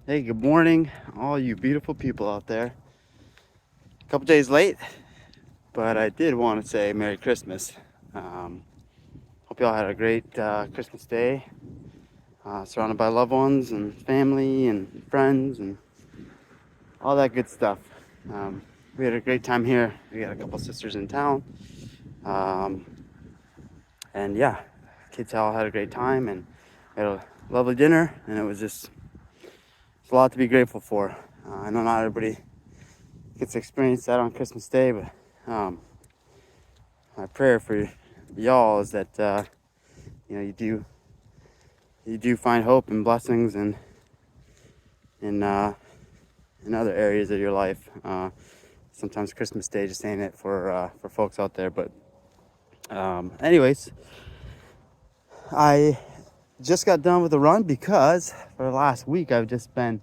Hey, good morning, all you beautiful people out there. A couple days late, but I did want to say Merry Christmas. Um, Hope y'all had a great Christmas day, surrounded by loved ones and family and friends and all that good stuff. We had a great time here. We had a couple sisters in town, um, and yeah, kids all had a great time and had a lovely dinner, and it's a lot to be grateful for. I know not everybody gets to experience that on Christmas Day, but my prayer for y'all is that you do find hope and blessings and in other areas of your life. Sometimes Christmas Day just ain't it for folks out there. But anyways, I just got done with the run because for the last week I've just been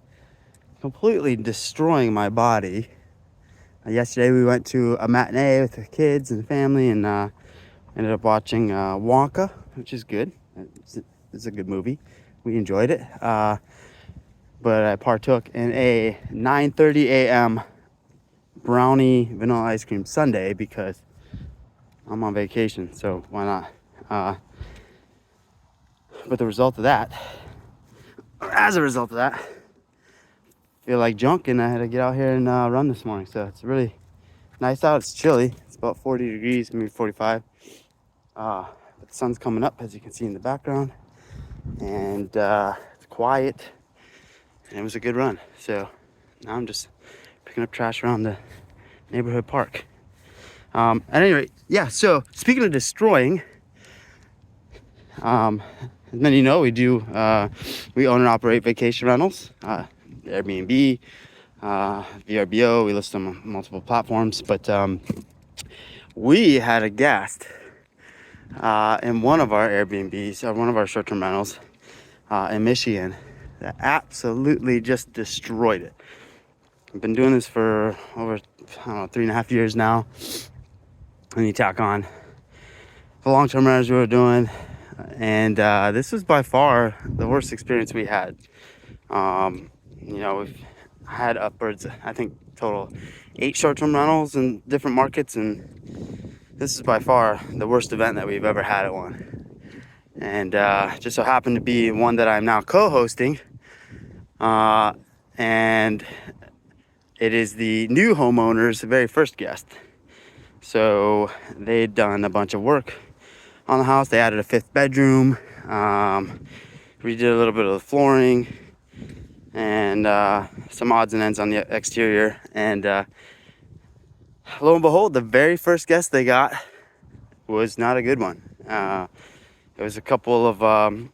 completely destroying my body. Yesterday we went to a matinee with the kids and family and ended up watching Wonka, which is good. It's a good movie. We enjoyed it. But I partook in a 9:30 a.m. brownie vanilla ice cream sundae because I'm on vacation, so why not? But as a result of that, I feel like junk, and I had to get out here and run this morning. So it's really nice out. It's chilly. It's about 40 degrees, maybe 45. But the sun's coming up, as you can see in the background, and it's quiet. And it was a good run. So now I'm just picking up trash around the neighborhood park. At any rate, yeah, so speaking of destroying, as many know, we own and operate vacation rentals, Airbnb, VRBO. We list them on multiple platforms, but we had a guest in one of our Airbnbs, one of our short-term rentals in Michigan that absolutely just destroyed it. I've been doing this for over, I don't know, 3.5 years now. And you tack on the long-term rentals we were doing, and this was by far the worst experience we had. We've had upwards, I think, total 8 short-term rentals in different markets, and this is by far the worst event that we've ever had at one. And just so happened to be one that I'm now co-hosting, and it is the new homeowner's very first guest. So they'd done a bunch of work on the house. They added a 5th bedroom, redid a little bit of the flooring, and some odds and ends on the exterior. And lo and behold, the very first guest they got was not a good one. It was a couple of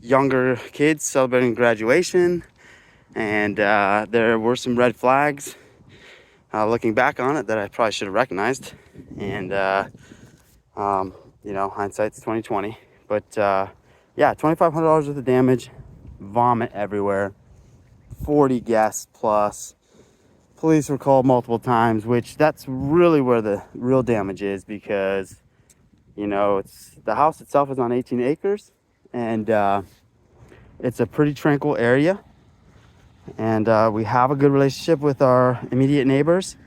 younger kids celebrating graduation, and there were some red flags looking back on it that I probably should have recognized. And hindsight's 2020. But yeah, $2,500 worth of damage, vomit everywhere, 40 guests plus. Police were called multiple times, which that's really where the real damage is, because it's the house itself is on 18 acres, and it's a pretty tranquil area, and we have a good relationship with our immediate neighbors,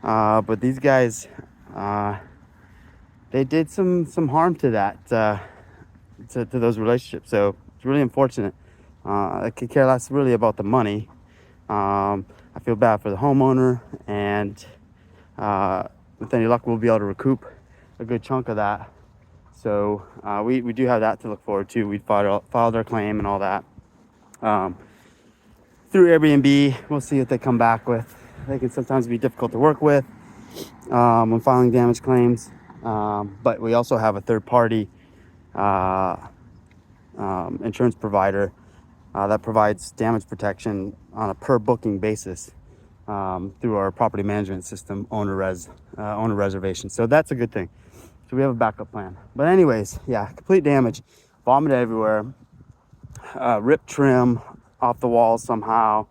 but these guys they did some harm to that to those relationships. So it's really unfortunate. I could care less really about the money. I feel bad for the homeowner, and with any luck we'll be able to recoup a good chunk of that. So we do have that to look forward to. We filed our claim and all that through Airbnb. We'll see what they come back with. They can sometimes be difficult to work with when filing damage claims, but we also have a third-party insurance provider that provides damage protection on a per booking basis through our property management system, owner reservation. So that's a good thing. So we have a backup plan. But anyways, yeah, complete damage, vomit everywhere, ripped trim off the walls somehow,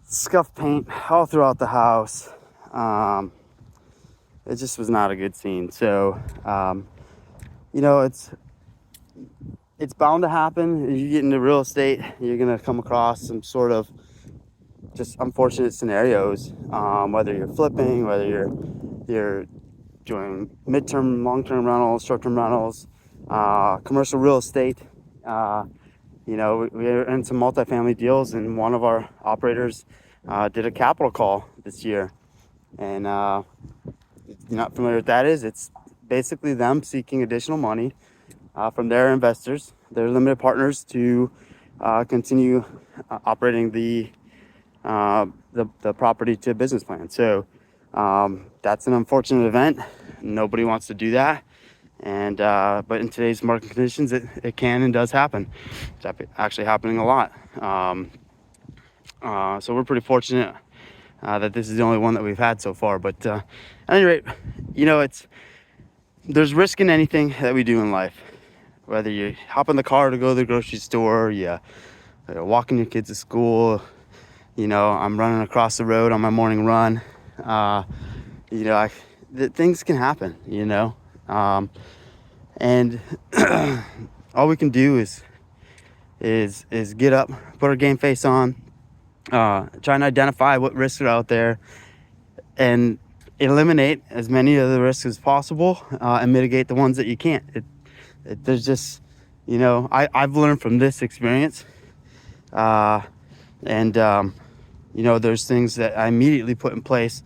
scuffed paint all throughout the house. It just was not a good scene. So, it's bound to happen. If you get into real estate, you're gonna come across some sort of just unfortunate scenarios. Whether you're flipping, whether you're doing midterm, long-term rentals, short-term rentals, commercial real estate. We're in some multifamily deals, and one of our operators did a capital call this year. And if you're not familiar with that is, it's basically them seeking additional money from their investors, their limited partners, to continue operating the property to business plan. So that's an unfortunate event. Nobody wants to do that. And but in today's market conditions, it can and does happen. It's actually happening a lot. So we're pretty fortunate that this is the only one that we've had so far. But at any rate, there's risk in anything that we do in life. Whether you hop in the car to go to the grocery store, you're walking your kids to school, I'm running across the road on my morning run. Things can happen, and all we can do is get up, put our game face on, try and identify what risks are out there, and eliminate as many of the risks as possible, and mitigate the ones that you can't. There's just, I've learned from this experience, and there's things that I immediately put in place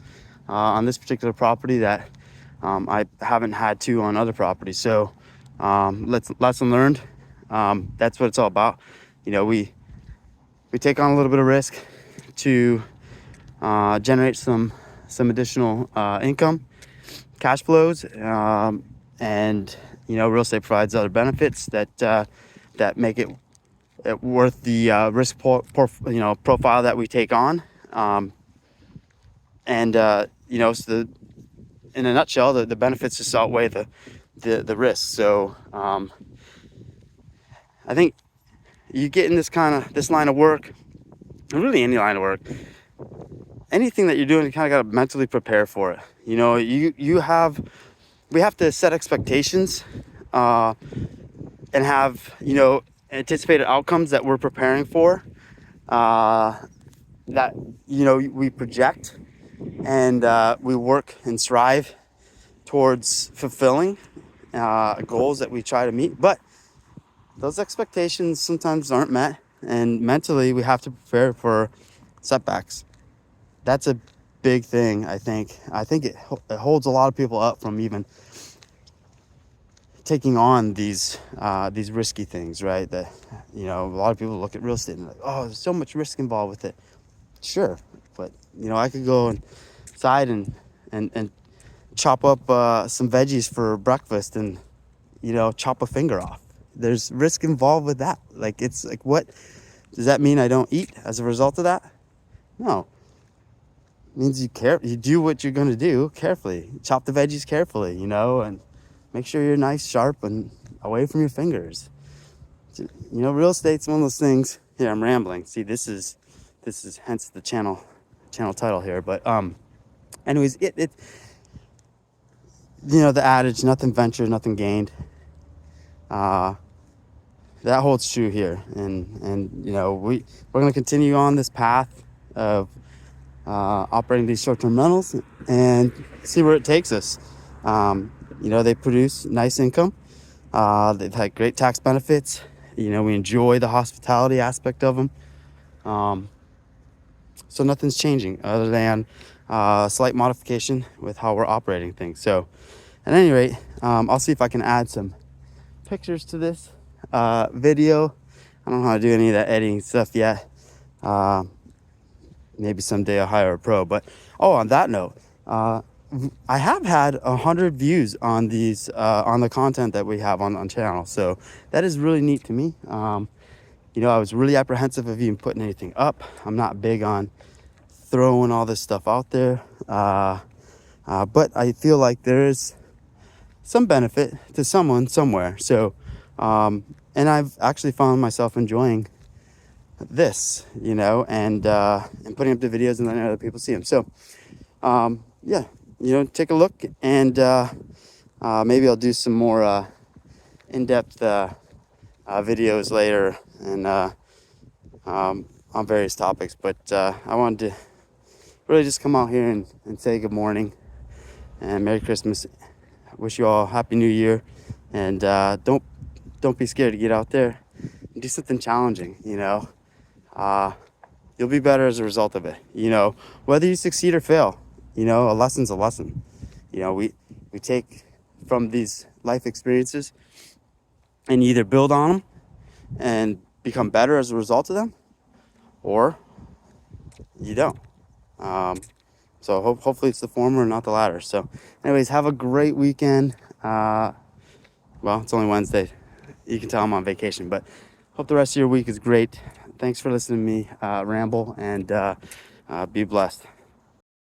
on this particular property that I haven't had to on other properties. So lesson learned. That's what it's all about. We take on a little bit of risk to generate some additional income, cash flows, and real estate provides other benefits that make it worth the risk profile that we take on. So in a nutshell, the benefits just outweigh the risks. So I think you get in this line of work, and really any line of work, anything that you're doing, you kind of got to mentally prepare for it. We have to set expectations and have anticipated outcomes that we're preparing for, that we project, and we work and strive towards fulfilling goals that we try to meet. But those expectations sometimes aren't met, and mentally we have to prepare for setbacks. That's a big thing. I think it holds a lot of people up from even taking on these risky things, right? That a lot of people look at real estate and like, oh, there's so much risk involved with it. Sure, but I could go inside and chop up some veggies for breakfast and chop a finger off. There's risk involved with that. Like, it's like, what does that mean? I don't eat as a result of that? No. It means you do what you're going to do carefully. Chop the veggies carefully, and make sure you're nice, sharp, and away from your fingers. Real estate's one of those things. Here, I'm rambling. See, this is hence the channel title here. But anyways, it the adage, nothing ventured, nothing gained. That holds true here, and we're going to continue on this path of operating these short-term rentals and see where it takes us. They produce nice income. They've had great tax benefits. We enjoy the hospitality aspect of them. So nothing's changing other than a slight modification with how we're operating things. So at any rate, I'll see if I can add some pictures to this video. I don't know how to do any of that editing stuff yet. Maybe someday I'll hire a pro. But on that note, I have had 100 views on these on the content that we have on channel. So that is really neat to me. I was really apprehensive of even putting anything up. I'm not big on throwing all this stuff out there, but I feel like there is some benefit to someone somewhere. So and I've actually found myself enjoying this, and putting up the videos and letting other people see them. So take a look, and maybe I'll do some more in-depth videos later and on various topics. But I wanted to really just come out here and say good morning and Merry Christmas. Wish you all Happy New Year, and don't be scared to get out there and do something challenging. You'll be better as a result of it. Whether you succeed or fail, a lesson's a lesson. We take from these life experiences and either build on them and become better as a result of them, or you don't. So hopefully it's the former and not the latter. So anyways, have a great weekend. Well, it's only Wednesday. You can tell I'm on vacation, but hope the rest of your week is great. Thanks for listening to me ramble, and be blessed.